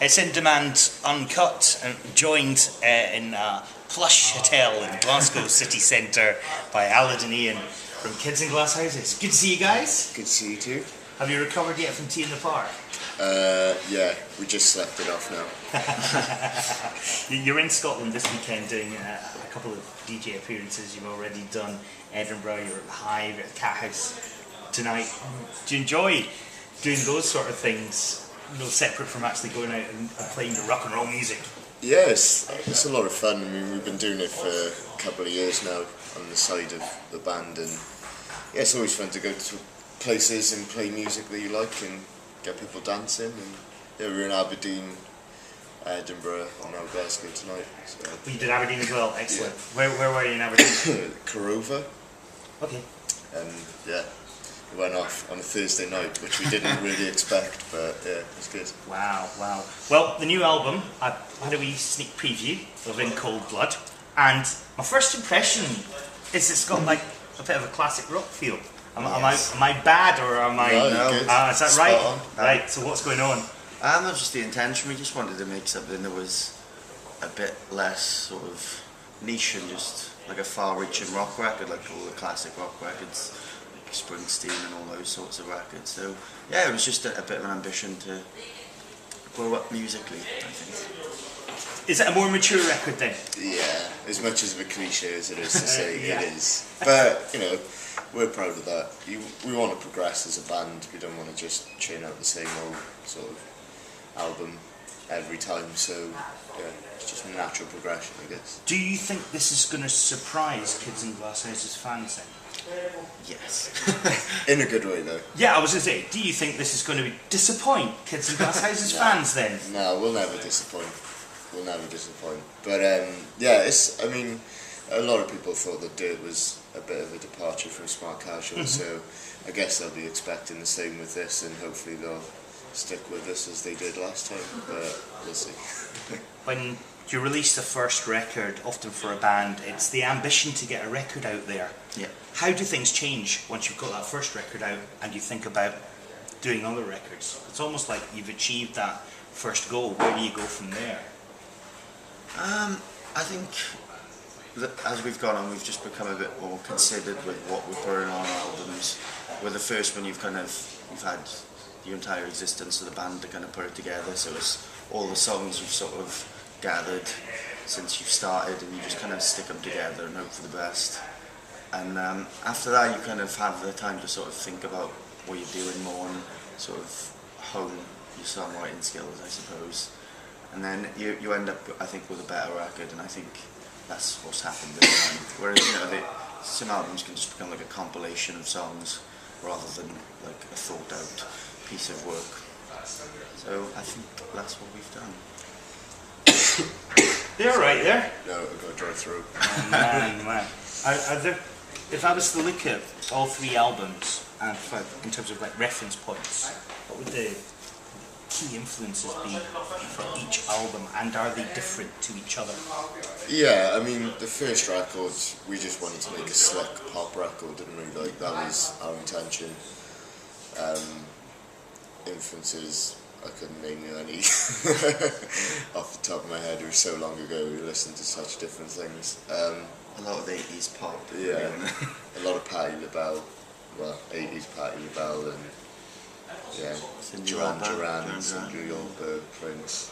It's In Demand Uncut, and joined in a plush hotel in Glasgow city centre by Alan and Ian from Kids in Glass Houses. Good to see you guys. Good to see you too. Have you recovered yet from Tea in the Park? Yeah, we just slept it off now. You're in Scotland this weekend doing a couple of DJ appearances. You've already done Edinburgh, you're at the Hive, at the Cat House tonight. Do you enjoy doing those sort of things, separate from actually going out and playing the rock and roll music? Yeah, it's a lot of fun. I mean, we've been doing it for a couple of years now on the side of the band, and yeah, it's always fun to go to places and play music that you like and get people dancing. And yeah, we're in Aberdeen, Edinburgh, and now Glasgow tonight. So. You did Aberdeen as well, excellent. Yeah. Where were you in Aberdeen? Corova. Okay. And yeah, we went off on a Thursday night, which we didn't really expect, but yeah, it was good. Wow. Well, the new album, I had a wee sneak preview of In Cold Blood, and my first impression is it's got like a bit of a classic rock feel. Am I bad, or am I? No, good. Is that Spot right? on. Right. So what's going on? Not just the intention. We just wanted to make something that was a bit less sort of niche and just like a far-reaching rock record, like all the classic rock records, like Springsteen and all those sorts of records. So yeah, it was just a bit of an ambition to grow up musically, I think. Is it a more mature record then? Yeah, as much as of a cliche as it is to say, Yeah. it is. But we're proud of that. We want to progress as a band. We don't want to just churn out the same old sort of album every time. So yeah, it's just a natural progression, I guess. Do you think this is going to surprise Kids in Glass Houses fans then? Yes. In a good way, though. Yeah, I was going to say, do you think this is going to disappoint Kids in Glass Houses fans then? No, we'll never disappoint. We'll never disappoint. But yeah, I mean, a lot of people thought that Dirt was a bit of a departure from Smart Casual, so I guess they'll be expecting the same with this, and hopefully they'll stick with us as they did last time, but we'll see. When you release the first record, often for a band, it's the ambition to get a record out there. Yeah. How do things change once you've got that first record out and you think about doing other records? It's almost like you've achieved that first goal. Where do you go from there? I think that as we've gone on, we've just become a bit more considered with what we're putting on our albums. With the first one, you've had the entire existence of the band to kind of put it together, so it's all the songs you've sort of gathered since you've started, and you just kind of stick them together and hope for the best. And after that, you kind of have the time to sort of think about what you're doing more and sort of hone your songwriting skills, I suppose. And then you end up, I think, with a better record, and I think that's what's happened this time. Whereas, some albums can just become like a compilation of songs rather than like a thought-out piece of work. So I think that's what we've done. They're right there. No, I've got to drive through. Oh, man. Are there, if I was to look at all three albums, and in terms of like reference points, what would the key influences be for each album, and are they different to each other? Yeah, I mean, the first record, we just wanted to make a slick pop record, didn't we? Like, that was our intention. Influences, I couldn't name you any off the top of my head. It was so long ago, we listened to such different things. A lot of 80s pop. Yeah, a lot of Patti LaBelle, 80s Patti LaBelle, and yeah, Duran Duran, New York, Prince,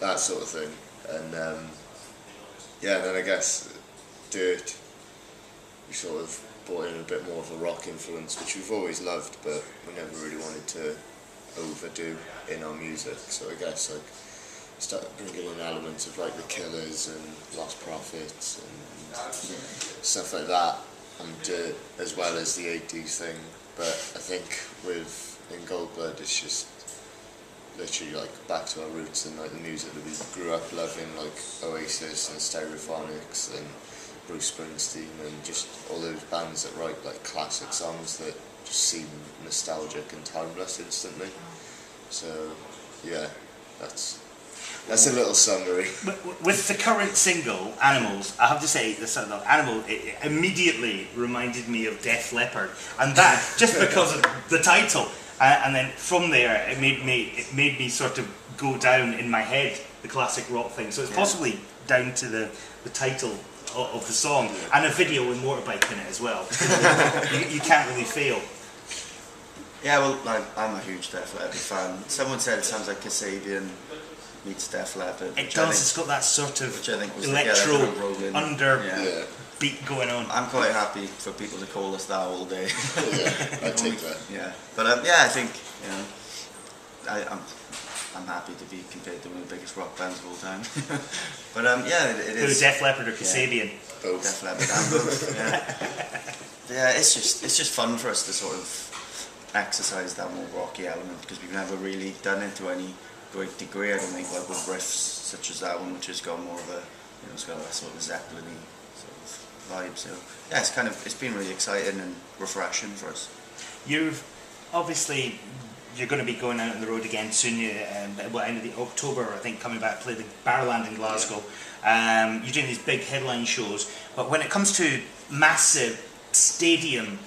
that sort of thing. And yeah, then I guess Dirt, we sort of brought in a bit more of a rock influence, which we've always loved, but we never really wanted to overdo in our music. So I guess like start bringing in elements of like the Killers and Lost Prophets and stuff like that, and Dirt, as well as the 80s thing. But I think with In Cold Blood, it's just literally like back to our roots and like the music that we grew up loving, like Oasis and Stereophonics and Bruce Springsteen, and just all those bands that write like classic songs that just seem nostalgic and timeless instantly. So yeah, that's a little summary. With the current single, Animals, I have to say, the song Animal, it immediately reminded me of Def Leppard, and that just because of the title. And then from there, it made me sort of go down in my head the classic rock thing. So it's possibly down to the title of the song and a video with motorbike in it as well. you can't really fail. Yeah, well, like, I'm a huge Def Leppard fan. Someone said it sounds like Kasabian meets Def Leppard. It does. It's got that sort of which I think was electro under beat going on. I'm quite happy for people to call us that all day. Yeah, I take that. Yeah, but yeah, I think I'm happy to be compared to one of the biggest rock bands of all time. But yeah, it is. Def Leppard or Kasabian? Both. Def Leppard and both. Yeah, it's just fun for us to sort of exercise that more rocky element because we've never really done it to any great degree. I don't think, like with riffs such as that one, which has got more of a, it's got a sort of Zeppelin-y sort of vibe. So yeah, it's been really exciting and refreshing for us. You've obviously, you're going to be going out on the road again soon. End of the October, I think, coming back to play the Barrowland in Glasgow. You're doing these big headline shows, but when it comes to massive stadium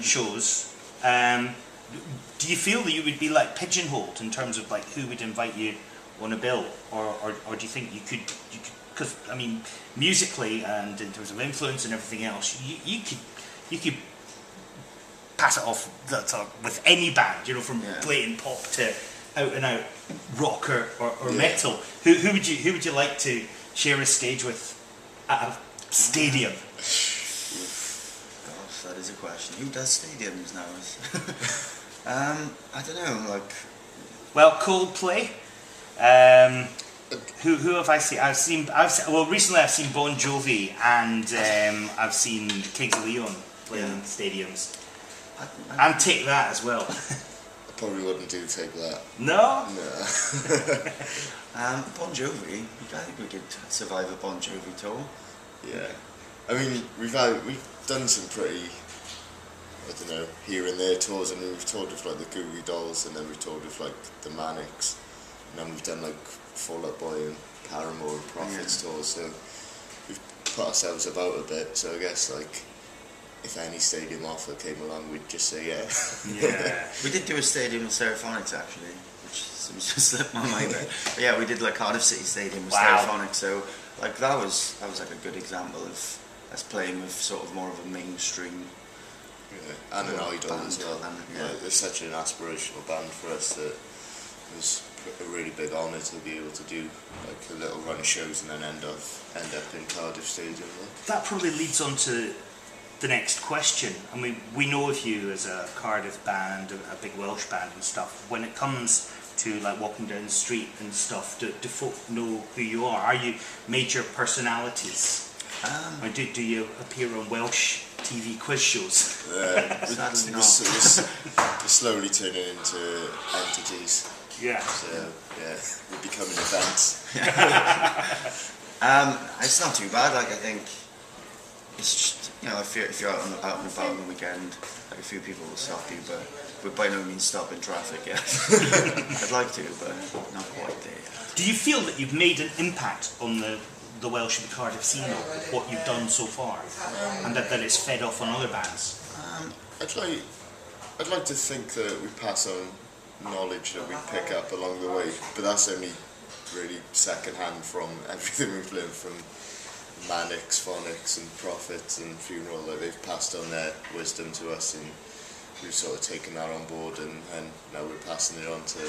shows, do you feel that you would be like pigeonholed in terms of like who would invite you on a bill, or do you think you could? Because I mean, musically and in terms of influence and everything else, you could pass it off with any band, from blatant pop to out and out rock or metal. Who would you like to share a stage with at a stadium? Gosh, that is a question. Who does stadiums now? I don't know. Like, well, Coldplay. Who have I seen? Recently I've seen Bon Jovi and I've seen Kings of Leon playing in stadiums. And Take That as well. I probably wouldn't do Take That. No? No. Bon Jovi, I think we could survive a Bon Jovi tour. Yeah. I mean, we've done some pretty, I don't know, here and there tours. I mean, we've toured with like the Goo Goo Dolls, and then we've toured with like the Manics, and then we've done like Fall Out Boy and Paramore and Prophets tours. So we've put ourselves about a bit. So I guess like, if any stadium offer came along, we'd just say yeah. Yeah. We did do a stadium with Stereophonics actually, which just slipped my mind. But yeah, we did like Cardiff City Stadium with Stereophonics. So like that was like a good example of us playing with sort of more of a mainstream. Yeah. And an idol as well. They're such an aspirational band for us that it was a really big honour to be able to do like a little run of shows and then end up in Cardiff Stadium. That probably leads on to the next question. I mean, we know of you as a Cardiff band, a big Welsh band and stuff. When it comes to like walking down the street and stuff, do folk know who you are? Are you major personalities? Or do you appear on Welsh TV quiz shows? We're slowly turning into entities. Yeah. So yeah, we're becoming events. It's not too bad. Like I think it's just, if you're out and about on the weekend, like a few people will stop you, but we're by no means stopping traffic yet. I'd like to, but not quite there yet. Do you feel that you've made an impact on the Welsh and Cardiff scene with what you've done so far, and that it's fed off on other bands? I'd like to think that we pass on knowledge that we pick up along the way, but that's only really second hand from everything we've learned from Manics, Phonics and Prophets and Funeral. Like they've passed on their wisdom to us and we've sort of taken that on board, and now we're passing it on to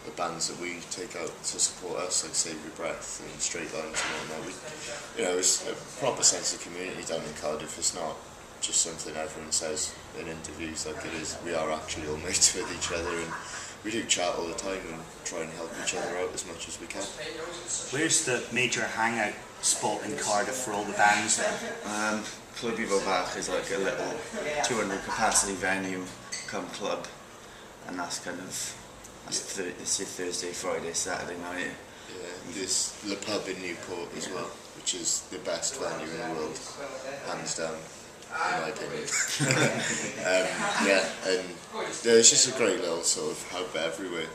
the bands that we take out to support us, like Save Your Breath and Straight Lines and whatnot. It's a proper sense of community down in Cardiff. It's not just something everyone says in interviews. Like it is, we are actually all mates with each other, and we do chat all the time and try and help each other out as much as we can. Where's the major hangout spot in Cardiff for all the bands then? Club Bach is like a little 200 capacity venue come club, and that's kind of it's your Thursday, Friday, Saturday night. Yeah, there's Le Pub in Newport as well, which is the best venue in the world, hands down, in my opinion. And it's just a great little sort of hub everywhere.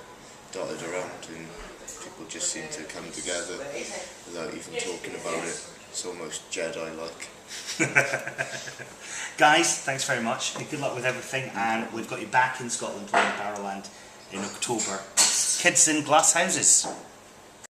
dotted around, and people just seem to come together without even talking about it. It's almost Jedi-like. Guys, thanks very much. Good luck with everything, and we've got you back in Scotland playing Barrowland in October. It's Kids in Glass Houses.